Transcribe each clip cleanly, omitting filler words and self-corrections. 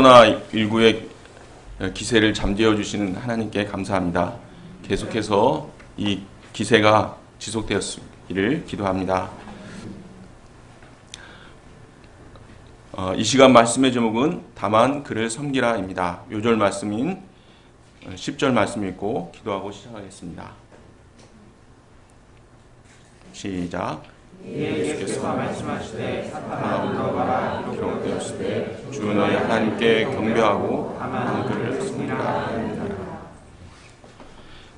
코로나19의 기세를 잠재워 주시는 하나님께 감사합니다. 계속해서 이 기세가 지속되었기를 기도합니다. 이 시간 말씀의 제목은 다만 그를 섬기라입니다. 요절 말씀인 10절 말씀 읽고 기도하고 시작하겠습니다. 시작. 예수께서 말씀하시되 사탄아 물러가라 기록되었으되 주 너희 하나님께 경배하고 다만 그를 섬기라 하니라.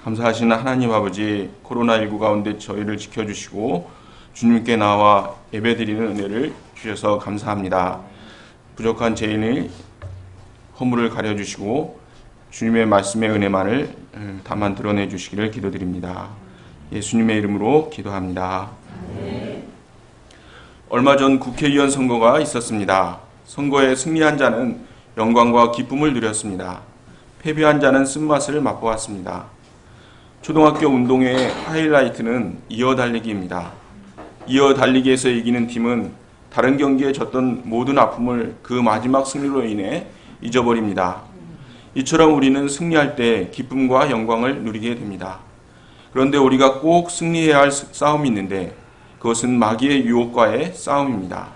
감사하신 하나님 아버지, 코로나19 가운데 저희를 지켜주시고 주님께 나와 예배드리는 은혜를 주셔서 감사합니다. 부족한 죄인의 허물을 가려주시고 주님의 말씀의 은혜만을 다만 드러내 주시기를 기도드립니다. 예수님의 이름으로 기도합니다. 얼마 전 국회의원 선거가 있었습니다. 선거에 승리한 자는 영광과 기쁨을 누렸습니다. 패배한 자는 쓴맛을 맛보았습니다. 초등학교 운동회의 하이라이트는 이어달리기입니다. 이어달리기에서 이기는 팀은 다른 경기에 졌던 모든 아픔을 그 마지막 승리로 인해 잊어버립니다. 이처럼 우리는 승리할 때 기쁨과 영광을 누리게 됩니다. 그런데 우리가 꼭 승리해야 할 싸움이 있는데 그것은 마귀의 유혹과의 싸움입니다.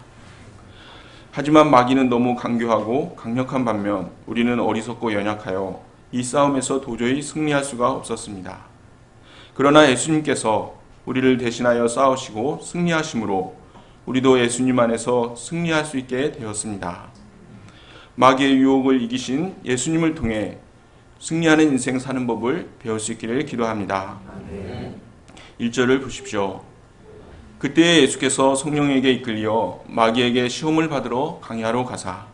하지만 마귀는 너무 강교하고 강력한 반면 우리는 어리석고 연약하여 이 싸움에서 도저히 승리할 수가 없었습니다. 그러나 예수님께서 우리를 대신하여 싸우시고 승리하심으로 우리도 예수님 안에서 승리할 수 있게 되었습니다. 마귀의 유혹을 이기신 예수님을 통해 승리하는 인생 사는 법을 배울 수 있기를 기도합니다. 1절을 보십시오. 그때 예수께서 성령에게 이끌려 마귀에게 시험을 받으러 광야로 가사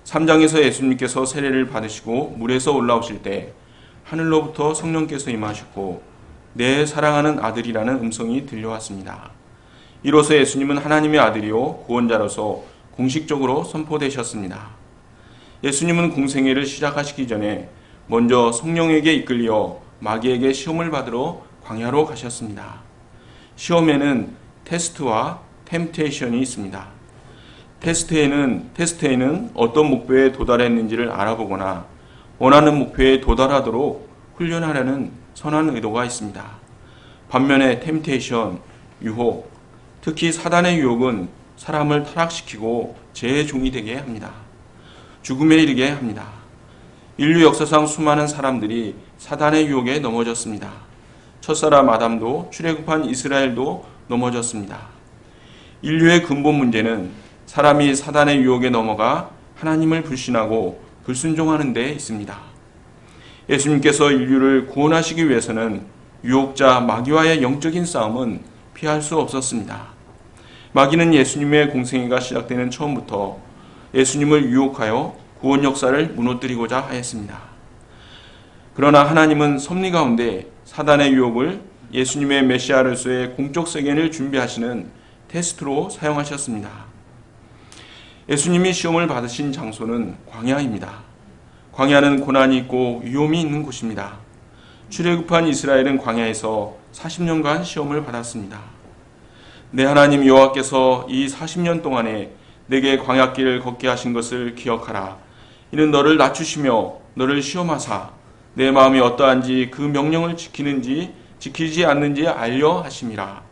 3장에서 예수님께서 세례를 받으시고 물에서 올라오실 때 하늘로부터 성령께서 임하셨고 내 사랑하는 아들이라는 음성이 들려왔습니다. 이로써 예수님은 하나님의 아들이요 구원자로서 공식적으로 선포되셨습니다. 예수님은 공생애를 시작하시기 전에 먼저 성령에게 이끌려 마귀에게 시험을 받으러 광야로 가셨습니다. 시험에는 테스트와 템테이션이 있습니다. 테스트에는 어떤 목표에 도달했는지를 알아보거나 원하는 목표에 도달하도록 훈련하려는 선한 의도가 있습니다. 반면에 템테이션, 유혹, 특히 사단의 유혹은 사람을 타락시키고 죄의 종이 되게 합니다. 죽음에 이르게 합니다. 인류 역사상 수많은 사람들이 사단의 유혹에 넘어졌습니다. 첫사람 아담도 출애굽한 이스라엘도 넘어졌습니다. 인류의 근본 문제는 사람이 사단의 유혹에 넘어가 하나님을 불신하고 불순종하는 데 있습니다. 예수님께서 인류를 구원하시기 위해서는 유혹자 마귀와의 영적인 싸움은 피할 수 없었습니다. 마귀는 예수님의 공생애가 시작되는 처음부터 예수님을 유혹하여 구원 역사를 무너뜨리고자 하였습니다. 그러나 하나님은 섭리 가운데 사단의 유혹을 예수님의 메시아로서의 공적 세계를 준비하시는 테스트로 사용하셨습니다. 예수님이 시험을 받으신 장소는 광야입니다. 광야는 고난이 있고 위험이 있는 곳입니다. 출애굽한 이스라엘은 광야에서 40년간 시험을 받았습니다. 내 하나님 여호와께서 이 40년 동안에 내게 광야길을 걷게 하신 것을 기억하라. 이는 너를 낮추시며 너를 시험하사 내 마음이 어떠한지 그 명령을 지키는지 지키지 않는지 알려 하심이라.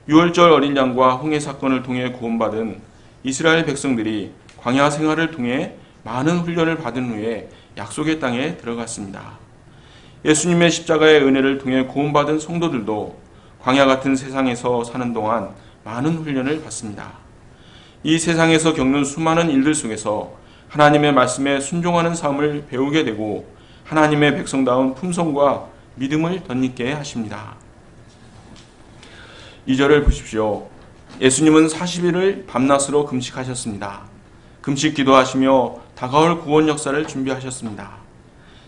유월절 어린 양과 홍해 사건을 통해 구원받은 이스라엘 백성들이 광야 생활을 통해 많은 훈련을 받은 후에 약속의 땅에 들어갔습니다. 예수님의 십자가의 은혜를 통해 구원받은 성도들도 광야 같은 세상에서 사는 동안 많은 훈련을 받습니다. 이 세상에서 겪는 수많은 일들 속에서 하나님의 말씀에 순종하는 삶을 배우게 되고 하나님의 백성다운 품성과 믿음을 덧입게 하십니다. 2절을 보십시오. 예수님은 40일을 밤낮으로 금식하셨습니다. 금식 기도하시며 다가올 구원 역사를 준비하셨습니다.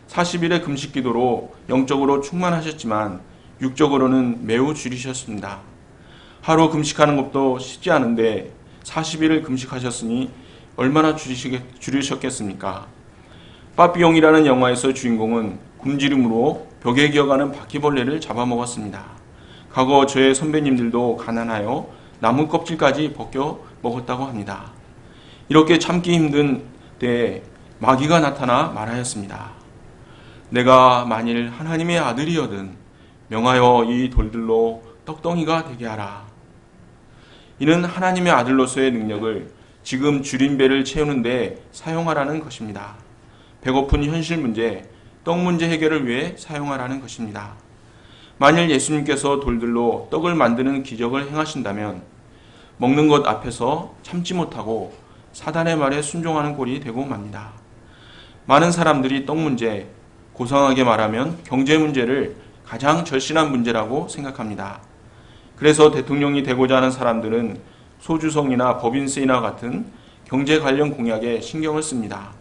40일의 금식 기도로 영적으로 충만하셨지만 육적으로는 매우 줄이셨습니다. 하루 금식하는 것도 쉽지 않은데 40일을 금식하셨으니 얼마나 줄이셨겠습니까? 빠삐용이라는 영화에서 주인공은 굶주림으로 벽에 기어가는 바퀴벌레를 잡아먹었습니다. 과거 저의 선배님들도 가난하여 나무 껍질까지 벗겨 먹었다고 합니다. 이렇게 참기 힘든 때에 마귀가 나타나 말하였습니다. 내가 만일 하나님의 아들이여든 명하여 이 돌들로 떡덩이가 되게 하라. 이는 하나님의 아들로서의 능력을 지금 줄인 배를 채우는 데 사용하라는 것입니다. 배고픈 현실 문제, 떡 문제 해결을 위해 사용하라는 것입니다. 만일 예수님께서 돌들로 떡을 만드는 기적을 행하신다면 먹는 것 앞에서 참지 못하고 사단의 말에 순종하는 꼴이 되고 맙니다. 많은 사람들이 떡 문제, 고상하게 말하면 경제 문제를 가장 절실한 문제라고 생각합니다. 그래서 대통령이 되고자 하는 사람들은 소주성이나 법인세이나 같은 경제 관련 공약에 신경을 씁니다.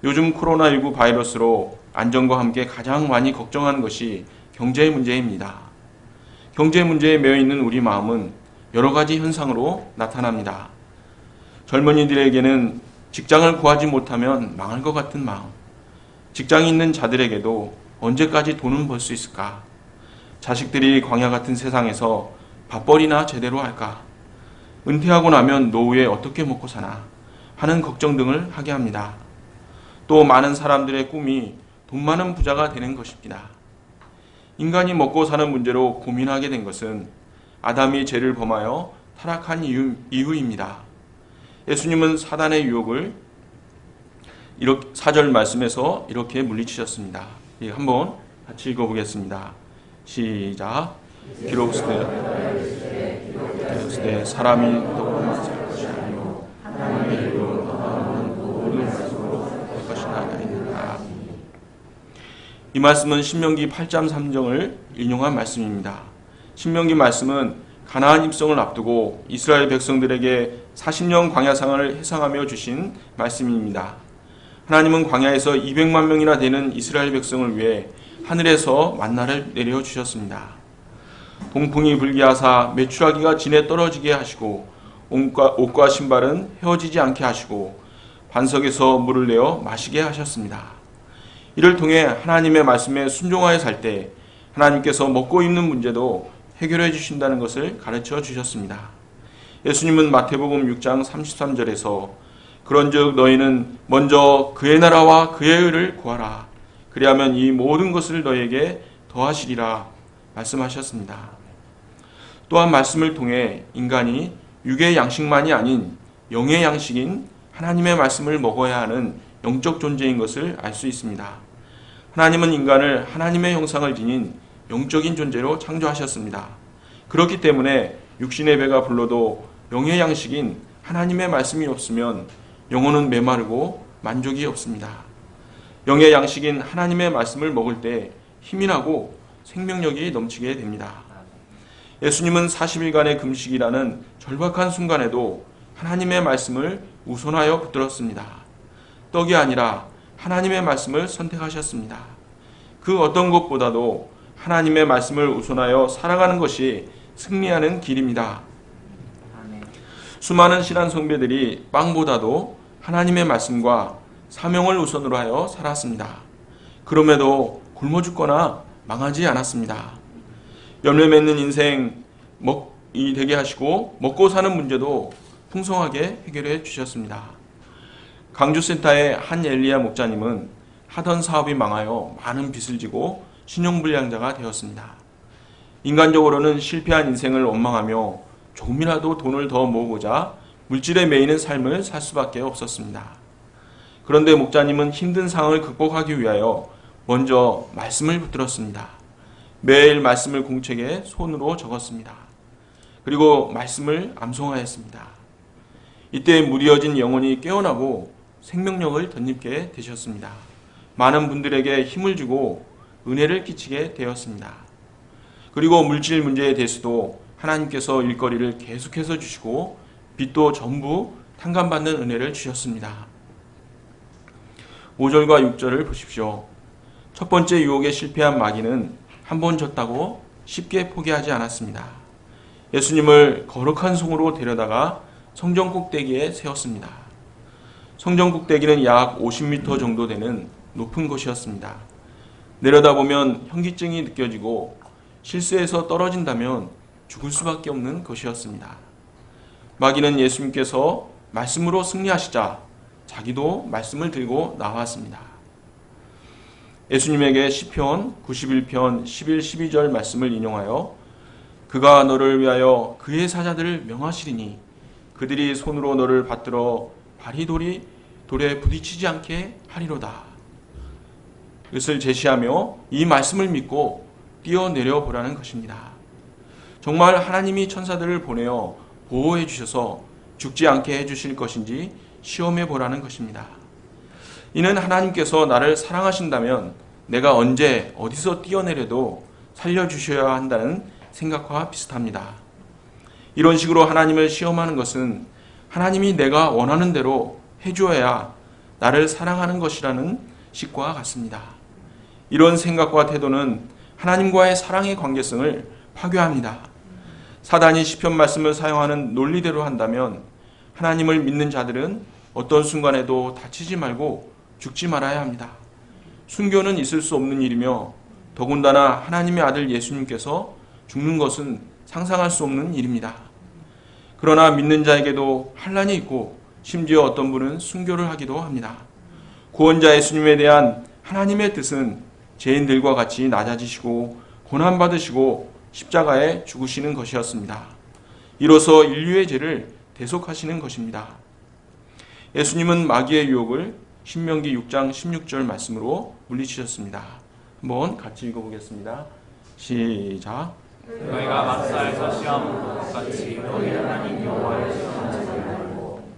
요즘 코로나19 바이러스로 안전과 함께 가장 많이 걱정하는 것이 경제 문제입니다. 경제 문제에 매여 있는 우리 마음은 여러 가지 현상으로 나타납니다. 젊은이들에게는 직장을 구하지 못하면 망할 것 같은 마음, 직장이 있는 자들에게도 언제까지 돈은 벌 수 있을까? 자식들이 광야 같은 세상에서 밥벌이나 제대로 할까? 은퇴하고 나면 노후에 어떻게 먹고 사나? 하는 걱정 등을 하게 합니다. 또 많은 사람들의 꿈이 돈 많은 부자가 되는 것입니다. 인간이 먹고 사는 문제로 고민하게 된 것은 아담이 죄를 범하여 타락한 이유입니다. 예수님은 사단의 유혹을 4절 말씀에서 이렇게 물리치셨습니다. 한번 같이 읽어보겠습니다. 시작. 기록되었으되 사람이 떡으로만 살 것이 아니요 하나님의 이름으로 떠나는 모든 것으로 될 것이다 하였느니라. 이 말씀은 신명기 8장 3절을 인용한 말씀입니다. 신명기 말씀은 가나안 입성을 앞두고 이스라엘 백성들에게 40년 광야 생활을 해상하며 주신 말씀입니다. 하나님은 광야에서 200만 명이나 되는 이스라엘 백성을 위해 하늘에서 만나를 내려주셨습니다. 동풍이 불게 하사 메추라기가 진에 떨어지게 하시고 옷과 신발은 헤어지지 않게 하시고 반석에서 물을 내어 마시게 하셨습니다. 이를 통해 하나님의 말씀에 순종하여 살 때 하나님께서 먹고 입는 문제도 해결해 주신다는 것을 가르쳐 주셨습니다. 예수님은 마태복음 6장 33절에서 그런즉 너희는 먼저 그의 나라와 그의 의를 구하라. 그리하면 이 모든 것을 너희에게 더하시리라 말씀하셨습니다. 또한 말씀을 통해 인간이 육의 양식만이 아닌 영의 양식인 하나님의 말씀을 먹어야 하는 영적 존재인 것을 알 수 있습니다. 하나님은 인간을 하나님의 형상을 지닌 영적인 존재로 창조하셨습니다. 그렇기 때문에 육신의 배가 불러도 영의 양식인 하나님의 말씀이 없으면 영혼은 메마르고 만족이 없습니다. 영의 양식인 하나님의 말씀을 먹을 때 힘이 나고 생명력이 넘치게 됩니다. 예수님은 40일간의 금식이라는 절박한 순간에도 하나님의 말씀을 우선하여 붙들었습니다. 떡이 아니라 하나님의 말씀을 선택하셨습니다. 그 어떤 것보다도 하나님의 말씀을 우선하여 살아가는 것이 승리하는 길입니다. 수많은 신앙 선배들이 빵보다도 하나님의 말씀과 사명을 우선으로 하여 살았습니다. 그럼에도 굶어 죽거나 망하지 않았습니다. 열매 맺는 인생 되게 하시고 먹고 사는 문제도 풍성하게 해결해 주셨습니다. 강주센터의 한 엘리야 목자님은 하던 사업이 망하여 많은 빚을 지고 신용불량자가 되었습니다. 인간적으로는 실패한 인생을 원망하며 조금이라도 돈을 더 모으고자 물질에 매이는 삶을 살 수밖에 없었습니다. 그런데 목자님은 힘든 상황을 극복하기 위하여 먼저 말씀을 붙들었습니다. 매일 말씀을 공책에 손으로 적었습니다. 그리고 말씀을 암송하였습니다. 이때 무뎌진 영혼이 깨어나고 생명력을 덧입게 되셨습니다. 많은 분들에게 힘을 주고 은혜를 끼치게 되었습니다. 그리고 물질 문제에 대해서도 하나님께서 일거리를 계속해서 주시고 빚도 전부 탕감받는 은혜를 주셨습니다. 5절과 6절을 보십시오. 첫 번째 유혹에 실패한 마귀는 한 번 졌다고 쉽게 포기하지 않았습니다. 예수님을 거룩한 성으로 데려다가 성전 꼭대기에 세웠습니다. 성전 꼭대기는 약 50m 정도 되는 높은 곳이었습니다. 내려다보면 현기증이 느껴지고 실수해서 떨어진다면 죽을 수밖에 없는 것이었습니다. 마귀는 예수님께서 말씀으로 승리하시자 자기도 말씀을 들고 나왔습니다. 예수님에게 시편 91편 11, 12절 말씀을 인용하여 그가 너를 위하여 그의 사자들을 명하시리니 그들이 손으로 너를 받들어 발이 돌에 부딪히지 않게 하리로다. 이것을 제시하며 이 말씀을 믿고 뛰어내려 보라는 것입니다. 정말 하나님이 천사들을 보내어 보호해 주셔서 죽지 않게 해주실 것인지 시험해 보라는 것입니다. 이는 하나님께서 나를 사랑하신다면 내가 언제 어디서 뛰어내려도 살려주셔야 한다는 생각과 비슷합니다. 이런 식으로 하나님을 시험하는 것은 하나님이 내가 원하는 대로 해주어야 나를 사랑하는 것이라는 식과 같습니다. 이런 생각과 태도는 하나님과의 사랑의 관계성을 파괴합니다. 사단이 시편 말씀을 사용하는 논리대로 한다면 하나님을 믿는 자들은 어떤 순간에도 다치지 말고 죽지 말아야 합니다. 순교는 있을 수 없는 일이며 더군다나 하나님의 아들 예수님께서 죽는 것은 상상할 수 없는 일입니다. 그러나 믿는 자에게도 환난이 있고 심지어 어떤 분은 순교를 하기도 합니다. 구원자 예수님에 대한 하나님의 뜻은 죄인들과 같이 낮아지시고 고난받으시고 십자가에 죽으시는 것이었습니다. 이로써 인류의 죄를 대속하시는 것입니다. 예수님은 마귀의 유혹을 신명기 6장 16절 말씀으로 물리치셨습니다. 한번 같이 읽어보겠습니다. 시작. 너희가 마사에서 시험한 것 같이 너희 하나님 여호와를 시험하지 말고.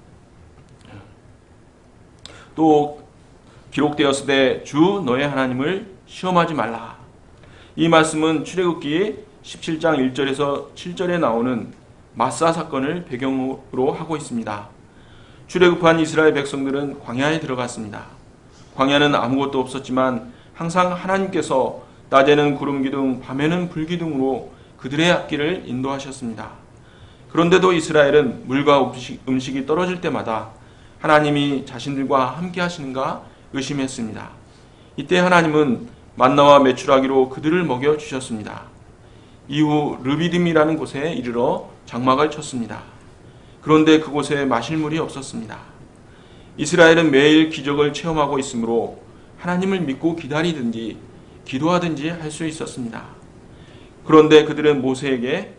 또 기록되었으되 주 너의 하나님을 시험하지 말라. 이 말씀은 출애굽기 17장 1절에서 7절에 나오는 마사 사건을 배경으로 하고 있습니다. 출애굽한 이스라엘 백성들은 광야에 들어갔습니다. 광야는 아무것도 없었지만 항상 하나님께서 낮에는 구름 기둥, 밤에는 불 기둥으로 그들의 앞길을 인도하셨습니다. 그런데도 이스라엘은 물과 음식이 떨어질 때마다 하나님이 자신들과 함께 하시는가 의심했습니다. 이때 하나님은 만나와 메추라기로 그들을 먹여주셨습니다. 이후 르비딤이라는 곳에 이르러 장막을 쳤습니다. 그런데 그곳에 마실 물이 없었습니다. 이스라엘은 매일 기적을 체험하고 있으므로 하나님을 믿고 기다리든지 기도하든지 할 수 있었습니다. 그런데 그들은 모세에게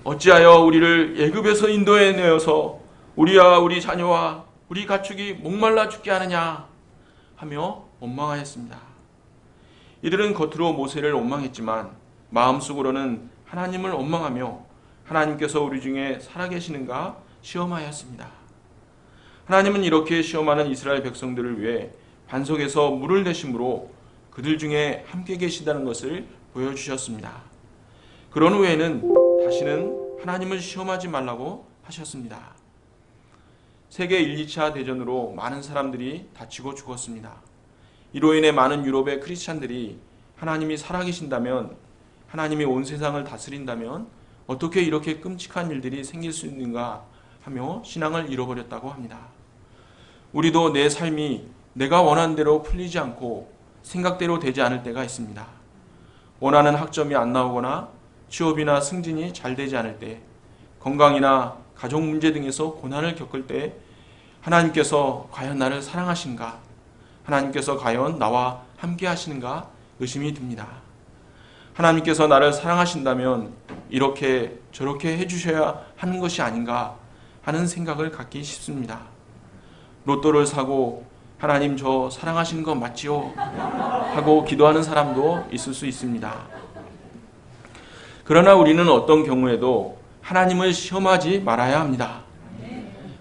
어찌하여 우리를 애굽에서 인도해 내어서 우리와 우리 자녀와 우리 가축이 목말라 죽게 하느냐 하며 원망하였습니다. 이들은 겉으로 모세를 원망했지만 마음속으로는 하나님을 원망하며 하나님께서 우리 중에 살아계시는가 시험하였습니다. 하나님은 이렇게 시험하는 이스라엘 백성들을 위해 반석에서 물을 내심으로 그들 중에 함께 계시다는 것을 보여주셨습니다. 그런 후에는 다시는 하나님을 시험하지 말라고 하셨습니다. 세계 1, 2차 대전으로 많은 사람들이 다치고 죽었습니다. 이로 인해 많은 유럽의 크리스찬들이 하나님이 살아계신다면, 하나님이 온 세상을 다스린다면 어떻게 이렇게 끔찍한 일들이 생길 수 있는가 하며 신앙을 잃어버렸다고 합니다. 우리도 내 삶이 내가 원하는 대로 풀리지 않고 생각대로 되지 않을 때가 있습니다. 원하는 학점이 안 나오거나 취업이나 승진이 잘 되지 않을 때, 건강이나 가족 문제 등에서 고난을 겪을 때 하나님께서 과연 나를 사랑하신가? 하나님께서 과연 나와 함께 하시는가? 의심이 듭니다. 하나님께서 나를 사랑하신다면 이렇게 저렇게 해주셔야 하는 것이 아닌가 하는 생각을 갖기 쉽습니다. 로또를 사고 하나님 저 사랑하시는 거 맞지요? 하고 기도하는 사람도 있을 수 있습니다. 그러나 우리는 어떤 경우에도 하나님을 시험하지 말아야 합니다.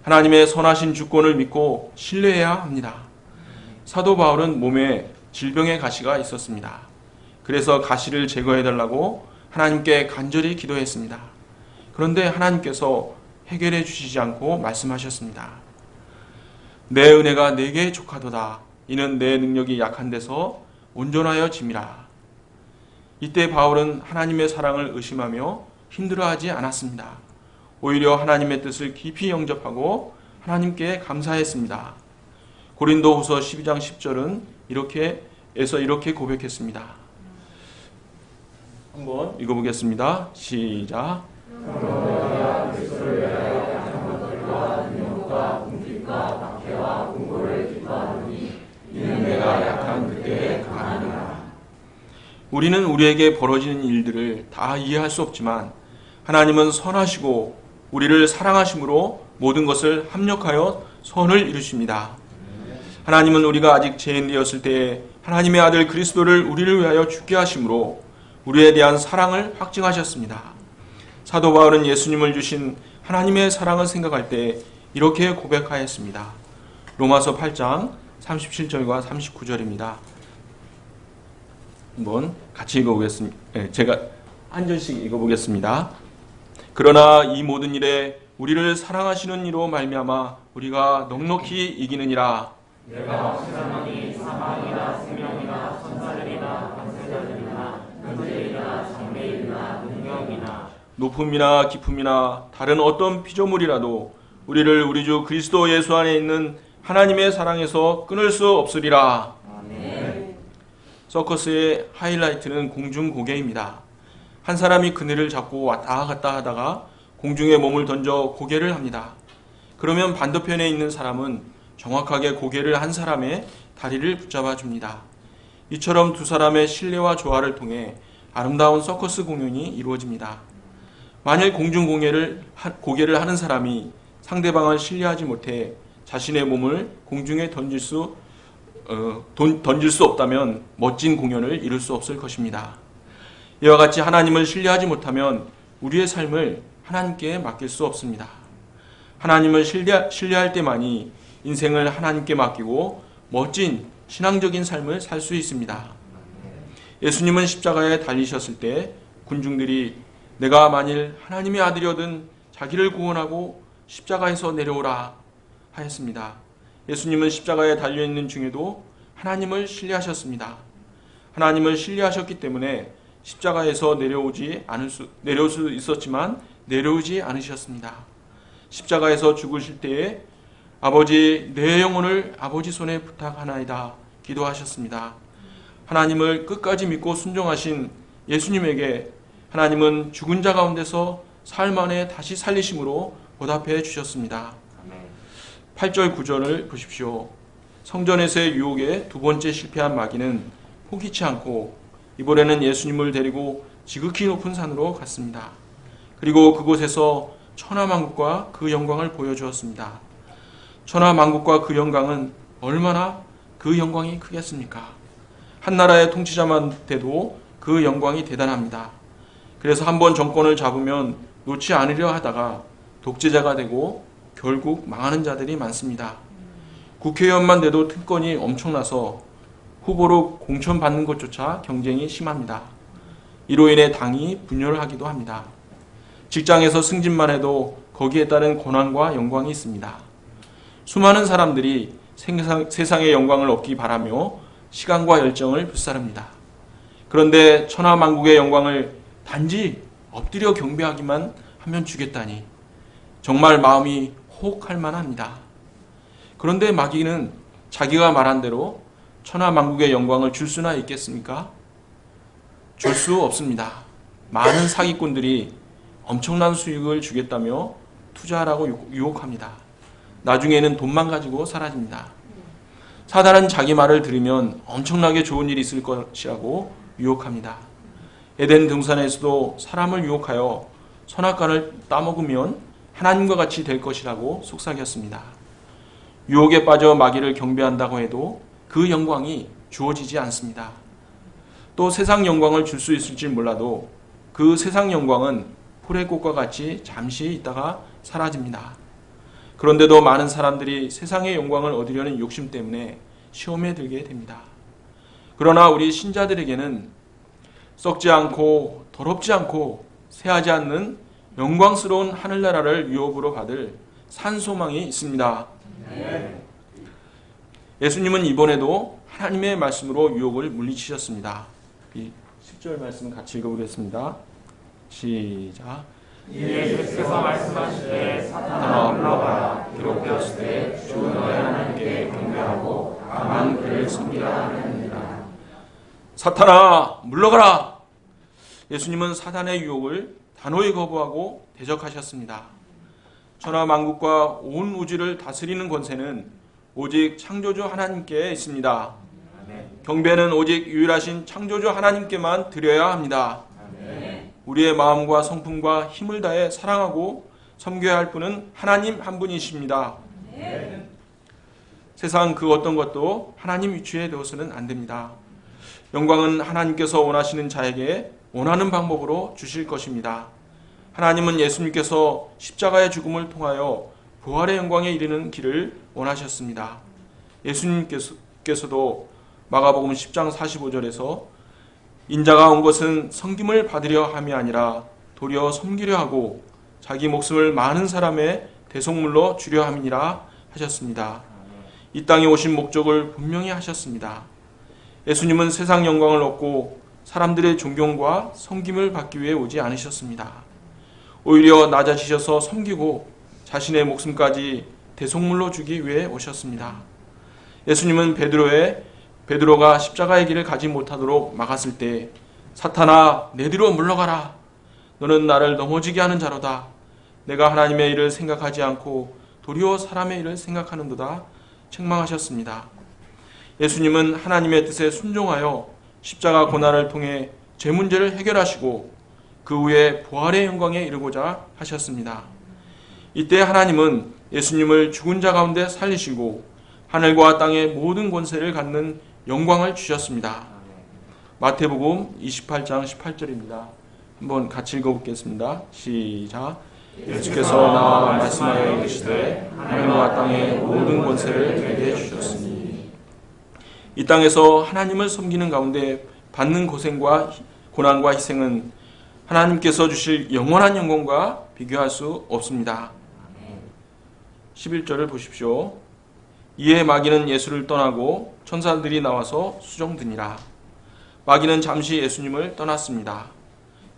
하나님의 선하신 주권을 믿고 신뢰해야 합니다. 사도 바울은 몸에 질병의 가시가 있었습니다. 그래서 가시를 제거해달라고 하나님께 간절히 기도했습니다. 그런데 하나님께서 해결해 주시지 않고 말씀하셨습니다. 내 은혜가 내게 족하도다. 이는 내 능력이 약한 데서 온전하여 짐이라. 이때 바울은 하나님의 사랑을 의심하며 힘들어하지 않았습니다. 오히려 하나님의 뜻을 깊이 영접하고 하나님께 감사했습니다. 고린도후서 12장 10절은 이렇게 고백했습니다. 한번 읽어보겠습니다. 시작. 우리는 우리에게 벌어지는 일들을 다 이해할 수 없지만 하나님은 선하시고 우리를 사랑하심으로 모든 것을 합력하여 선을 이루십니다. 하나님은 우리가 아직 죄인되었을 때에 하나님의 아들 그리스도를 우리를 위하여 죽게 하심으로 우리에 대한 사랑을 확증하셨습니다. 사도 바울은 예수님을 주신 하나님의 사랑을 생각할 때 이렇게 고백하였습니다. 로마서 8장 37절과 39절입니다. 한번 같이 읽어보겠습니다. 제가 한 절씩 읽어보겠습니다. 그러나 이 모든 일에 우리를 사랑하시는 이로 말미암아 우리가 넉넉히 이기느니라. 내가 확신하노니 사망이나 생명이나 천사들이나 권세자들이나 권세이나 장래이나 능력이나 높음이나 깊음이나 다른 어떤 피조물이라도 우리를 우리 주 그리스도 예수 안에 있는 하나님의 사랑에서 끊을 수 없으리라. 아멘. 서커스의 하이라이트는 공중 고개입니다. 한 사람이 그늘을 잡고 왔다 갔다 하다가 공중에 몸을 던져 고개를 합니다. 그러면 반대편에 있는 사람은 정확하게 고개를 한 사람의 다리를 붙잡아 줍니다. 이처럼 두 사람의 신뢰와 조화를 통해 아름다운 서커스 공연이 이루어집니다. 만일 공중 고개를 하는 사람이 상대방을 신뢰하지 못해 자신의 몸을 공중에 던질 수 없다면 멋진 공연을 이룰 수 없을 것입니다. 이와 같이 하나님을 신뢰하지 못하면 우리의 삶을 하나님께 맡길 수 없습니다. 하나님을 신뢰할 때만이 인생을 하나님께 맡기고 멋진 신앙적인 삶을 살 수 있습니다. 예수님은 십자가에 달리셨을 때 군중들이 내가 만일 하나님의 아들이거든 자기를 구원하고 십자가에서 내려오라 하였습니다. 예수님은 십자가에 달려있는 중에도 하나님을 신뢰하셨습니다. 하나님을 신뢰하셨기 때문에 십자가에서 내려올 수 있었지만 내려오지 않으셨습니다. 십자가에서 죽으실 때에 아버지 내 영혼을 아버지 손에 부탁하나이다 기도하셨습니다. 하나님을 끝까지 믿고 순종하신 예수님에게 하나님은 죽은 자 가운데서 사흘 만에 다시 살리심으로 보답해 주셨습니다. 8절 9절을 보십시오. 성전에서의 유혹에 두 번째 실패한 마귀는 포기치 않고 이번에는 예수님을 데리고 지극히 높은 산으로 갔습니다. 그리고 그곳에서 천하만국과 그 영광을 보여주었습니다. 천하만국과 그 영광은 얼마나 그 영광이 크겠습니까? 한 나라의 통치자만 돼도 그 영광이 대단합니다. 그래서 한번 정권을 잡으면 놓지 않으려 하다가 독재자가 되고 결국 망하는 자들이 많습니다. 국회의원만 돼도 특권이 엄청나서 후보로 공천받는 것조차 경쟁이 심합니다. 이로 인해 당이 분열하기도 합니다. 직장에서 승진만 해도 거기에 따른 고난과 영광이 있습니다. 수많은 사람들이 세상의 영광을 얻기 바라며 시간과 열정을 불사릅니다. 그런데 천하만국의 영광을 단지 엎드려 경배하기만 하면 주겠다니 정말 마음이 혹할 만합니다. 그런데 마귀는 자기가 말한 대로 천하만국의 영광을 줄 수나 있겠습니까? 줄 수 없습니다. 많은 사기꾼들이 엄청난 수익을 주겠다며 투자하라고 유혹합니다. 나중에는 돈만 가지고 사라집니다. 사단은 자기 말을 들으면 엄청나게 좋은 일이 있을 것이라고 유혹합니다. 에덴 동산에서도 사람을 유혹하여 선악과를 따먹으면 하나님과 같이 될 것이라고 속삭였습니다. 유혹에 빠져 마귀를 경배한다고 해도 그 영광이 주어지지 않습니다. 또 세상 영광을 줄 수 있을지 몰라도 그 세상 영광은 풀의 꽃과 같이 잠시 있다가 사라집니다. 그런데도 많은 사람들이 세상의 영광을 얻으려는 욕심 때문에 시험에 들게 됩니다. 그러나 우리 신자들에게는 썩지 않고 더럽지 않고 새하지 않는 영광스러운 하늘나라를 유업으로 받을 산소망이 있습니다. 예수님은 이번에도 하나님의 말씀으로 유혹을 물리치셨습니다. 이 10절 말씀 같이 읽어보겠습니다. 시작. 예수께서 말씀하시되 사탄아 물러가라. 기록되었을 때 주 너의 하나님께 경배하고 다만 그를 섬기라 하느니라. 사탄아 물러가라. 예수님은 사탄의 유혹을 단호히 거부하고 대적하셨습니다. 천하만국과 온 우주를 다스리는 권세는 오직 창조주 하나님께 있습니다. 경배는 오직 유일하신 창조주 하나님께만 드려야 합니다. 우리의 마음과 성품과 힘을 다해 사랑하고 섬겨야 할 분은 하나님 한 분이십니다. 세상 그 어떤 것도 하나님 위치에 두어서는 안 됩니다. 영광은 하나님께서 원하시는 자에게 원하는 방법으로 주실 것입니다. 하나님은 예수님께서 십자가의 죽음을 통하여 부활의 영광에 이르는 길을 원하셨습니다. 예수님께서도 마가복음 10장 45절에서 인자가 온 것은 섬김을 받으려 함이 아니라 도리어 섬기려 하고 자기 목숨을 많은 사람의 대속물로 주려 함이니라 하셨습니다. 이 땅에 오신 목적을 분명히 하셨습니다. 예수님은 세상 영광을 얻고 사람들의 존경과 섬김을 받기 위해 오지 않으셨습니다. 오히려 낮아지셔서 섬기고 자신의 목숨까지 대속물로 주기 위해 오셨습니다. 예수님은 베드로가 십자가의 길을 가지 못하도록 막았을 때 사탄아 내 뒤로 물러가라. 너는 나를 넘어지게 하는 자로다. 내가 하나님의 일을 생각하지 않고 도리어 사람의 일을 생각하는도다 책망하셨습니다. 예수님은 하나님의 뜻에 순종하여 십자가 고난을 통해 죄 문제를 해결하시고 그 후에 부활의 영광에 이르고자 하셨습니다. 이때 하나님은 예수님을 죽은 자 가운데 살리시고 하늘과 땅의 모든 권세를 갖는 영광을 주셨습니다. 마태복음 28장 18절입니다. 한번 같이 읽어보겠습니다. 시작. 예수께서 나와 말씀하여 이르시되 하늘과 땅의 모든 권세를 내게 주셨으니. 이 땅에서 하나님을 섬기는 가운데 받는 고난과 희생은 하나님께서 주실 영원한 영광과 비교할 수 없습니다. 11절을 보십시오. 이에 마귀는 예수를 떠나고 천사들이 나와서 수종드니라. 마귀는 잠시 예수님을 떠났습니다.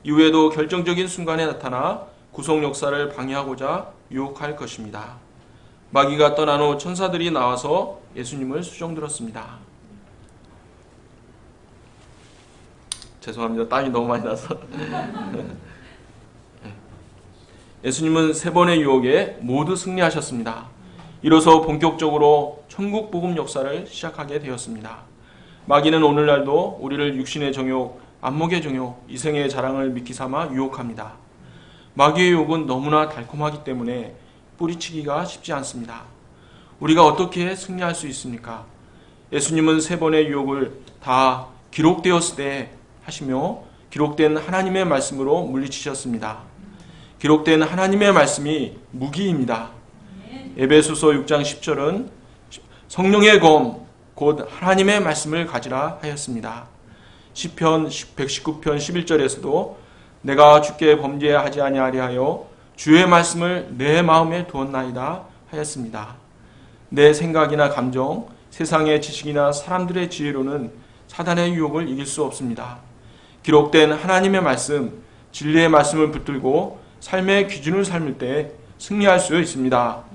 이후에도 결정적인 순간에 나타나 구속 역사를 방해하고자 유혹할 것입니다. 마귀가 떠난 후 천사들이 나와서 예수님을 수종들었습니다. 죄송합니다. 땀이 너무 많이 나서. 예수님은 세 번의 유혹에 모두 승리하셨습니다. 이로써 본격적으로 천국 복음 역사를 시작하게 되었습니다. 마귀는 오늘날도 우리를 육신의 정욕, 안목의 정욕, 이생의 자랑을 미끼 삼아 유혹합니다. 마귀의 유혹은 너무나 달콤하기 때문에 뿌리치기가 쉽지 않습니다. 우리가 어떻게 승리할 수 있습니까? 예수님은 세 번의 유혹을 다 기록되었을 때 하시며 기록된 하나님의 말씀으로 물리치셨습니다. 기록된 하나님의 말씀이 무기입니다. 에베소서 6장 10절은 성령의 검 곧 하나님의 말씀을 가지라 하였습니다. 시편 119편 11절에서도 내가 주께 범죄하지 아니하리하여 주의 말씀을 내 마음에 두었나이다 하였습니다. 내 생각이나 감정, 세상의 지식이나 사람들의 지혜로는 사단의 유혹을 이길 수 없습니다. 기록된 하나님의 말씀, 진리의 말씀을 붙들고 삶의 기준을 삶을 때 승리할 수 있습니다.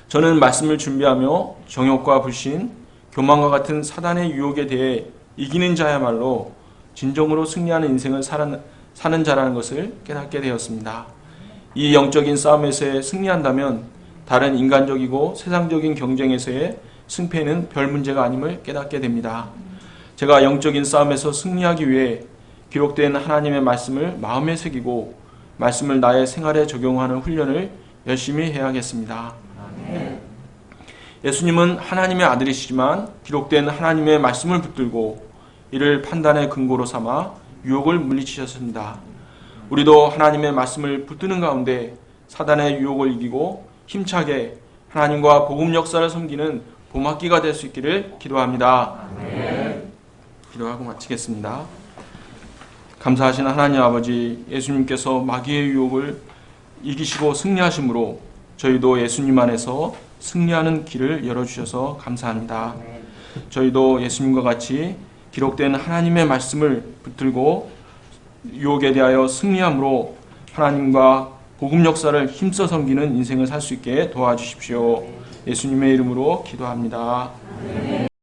저는 말씀을 준비하며 정욕과 불신, 교만과 같은 사단의 유혹에 대해 이기는 자야말로 진정으로 승리하는 인생을 사는 자라는 것을 깨닫게 되었습니다. 이 영적인 싸움에서 승리한다면 다른 인간적이고 세상적인 경쟁에서의 승패는 별 문제가 아님을 깨닫게 됩니다. 제가 영적인 싸움에서 승리하기 위해 기록된 하나님의 말씀을 마음에 새기고 말씀을 나의 생활에 적용하는 훈련을 열심히 해야겠습니다. 예수님은 하나님의 아들이시지만 기록된 하나님의 말씀을 붙들고 이를 판단의 근거로 삼아 유혹을 물리치셨습니다. 우리도 하나님의 말씀을 붙드는 가운데 사단의 유혹을 이기고 힘차게 하나님과 복음 역사를 섬기는 봄학기가 될 수 있기를 기도합니다. 기도하고 마치겠습니다. 감사하신 하나님 아버지, 예수님께서 마귀의 유혹을 이기시고 승리하심으로 저희도 예수님 안에서 승리하는 길을 열어주셔서 감사합니다. 저희도 예수님과 같이 기록된 하나님의 말씀을 붙들고 유혹에 대하여 승리함으로 하나님과 복음 역사를 힘써 섬기는 인생을 살 수 있게 도와주십시오. 예수님의 이름으로 기도합니다.